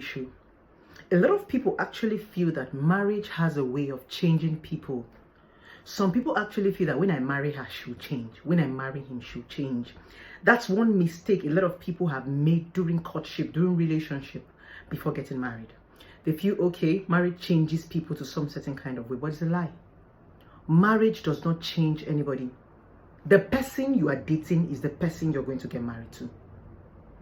issue. A lot of people actually feel that marriage has a way of changing people. Some people actually feel that when I marry her, she'll change. When I marry him, she'll change. That's one mistake a lot of people have made during courtship, during relationship, before getting married. They feel, okay, marriage changes people to some certain kind of way, but it's a lie. Marriage does not change anybody. The person you are dating is the person you're going to get married to.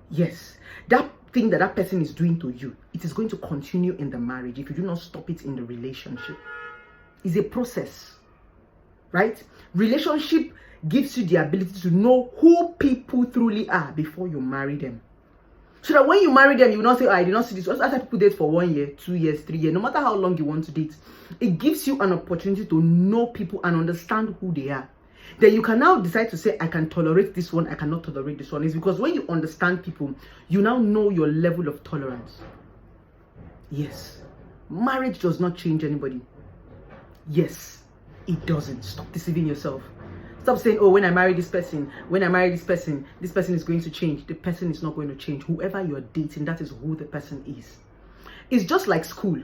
Yes, that thing that person is doing to you, it is going to continue in the marriage if you do not stop it in the relationship. It's a process, right? Relationship gives you the ability to know who people truly are before you marry them. So that when you marry them, you will not say, oh, I did not see this. After people date for 1 year, 2 years, 3 years, no matter how long you want to date, it gives you an opportunity to know people and understand who they are. Then you can now decide to say, I can tolerate this one, I cannot tolerate this one. It's because when you understand people, you now know your level of tolerance. Yes, marriage does not change anybody. Yes, it doesn't. Stop deceiving yourself. Stop saying, oh, when I marry this person, this person is going to change. The person is not going to change. Whoever you're dating, that is who the person is. It's just like school.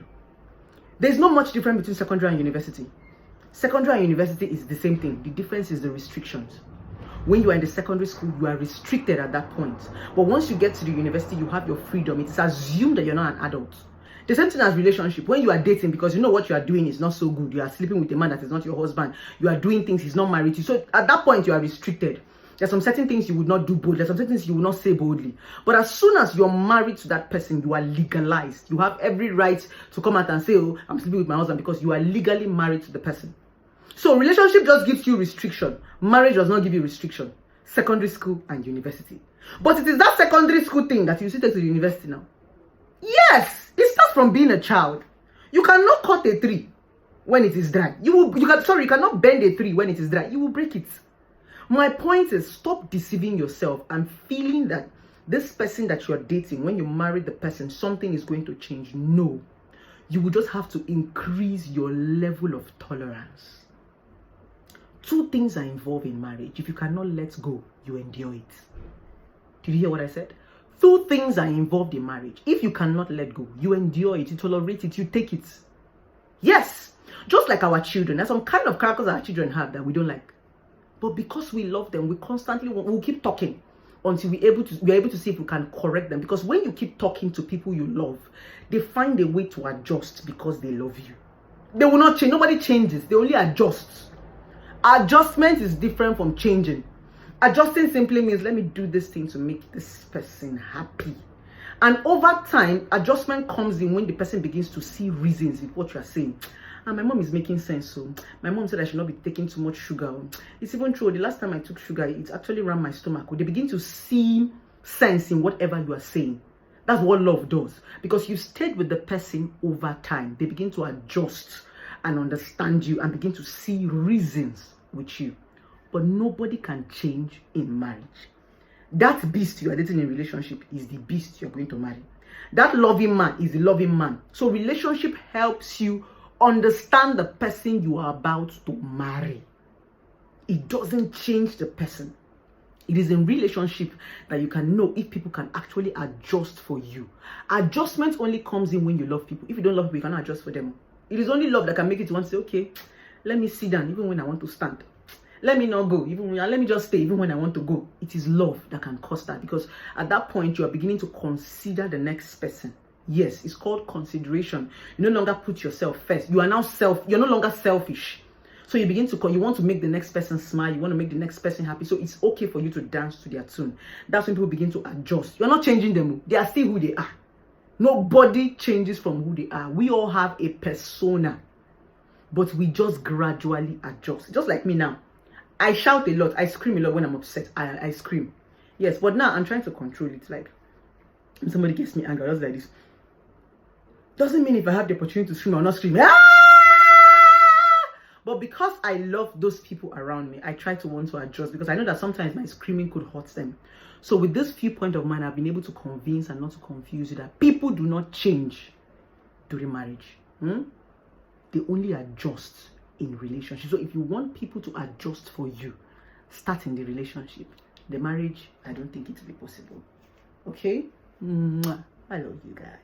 There's not much difference between secondary and university. Secondary and university is the same thing. The difference is the restrictions. When you are in the secondary school, you are restricted at that point. But once you get to the university, you have your freedom. It's assumed that you're not an adult. The same thing as relationship. When you are dating, because you know what you are doing is not so good. You are sleeping with a man that is not your husband. You are doing things he's not married to. So at that point, you are restricted. There's some certain things you would not do boldly. There's some certain things you will not say boldly. But as soon as you're married to that person, you are legalized. You have every right to come out and say, oh, I'm sleeping with my husband, because you are legally married to the person. So relationship just gives you restriction. Marriage does not give you restriction. Secondary school and university. But it is that secondary school thing that you still take to the university now. Yes, it starts from being a child. You cannot cut a tree when it is dry. You cannot bend a tree when it is dry. You will break it. My point is, stop deceiving yourself and feeling that this person that you're dating, when you marry the person, something is going to change. No. You will just have to increase your level of tolerance. 2 things are involved in marriage. If you cannot let go, you endure it. Did you hear what I said? 2 things are involved in marriage. If you cannot let go, you endure it, you tolerate it, you take it. Yes, just like our children. There's some kind of characters our children have that we don't like. But because we love them, we constantly we'll keep talking until we're able to see if we can correct them. Because when you keep talking to people you love, they find a way to adjust because they love you. They will not change. Nobody changes. They only adjust. Adjustment is different from changing. Adjusting simply means, let me do this thing to make this person happy. And over time, adjustment comes in when the person begins to see reasons with what you are saying. And my mom is making sense. So my mom said I should not be taking too much sugar. It's even true. The last time I took sugar, it actually ran my stomach. They begin to see sense in whatever you are saying. That's what love does. Because you stayed with the person over time. They begin to adjust and understand you and begin to see reasons with you. But nobody can change in marriage. That beast you are dating in a relationship is the beast you're going to marry. That loving man is the loving man. So relationship helps you understand the person you are about to marry. It doesn't change the person. It is in relationship that you can know if people can actually adjust for you. Adjustment only comes in when you love people. If you don't love people, you cannot adjust for them. It is only love that can make it want to say, okay, let me sit down even when I want to stand. Let me not go, let me just stay even when I want to go. It is love that can cause that, because at that point you are beginning to consider the next person. Yes, it's called consideration. You no longer put yourself first. You are now you're no longer selfish. So you want to make the next person smile. You want to make the next person happy. So it's okay for you to dance to their tune. That's when people begin to adjust. You're not changing them. They are still who they are. Nobody changes from who they are. We all have a persona, but we just gradually adjust. Just like me now. I shout a lot. I scream a lot when I'm upset. I scream. Yes, but now I'm trying to control it. Like, if somebody gets me angry, just like this. Doesn't mean if I have the opportunity to scream, I'll not scream. Ah! But because I love those people around me, I try to want to adjust, because I know that sometimes my screaming could hurt them. So with this viewpoint of mine, I've been able to convince and not to confuse you that people do not change during marriage. They only adjust in relationship. So if you want people to adjust for you, start in the relationship. The marriage, I don't think it will be possible. Okay? I love you guys.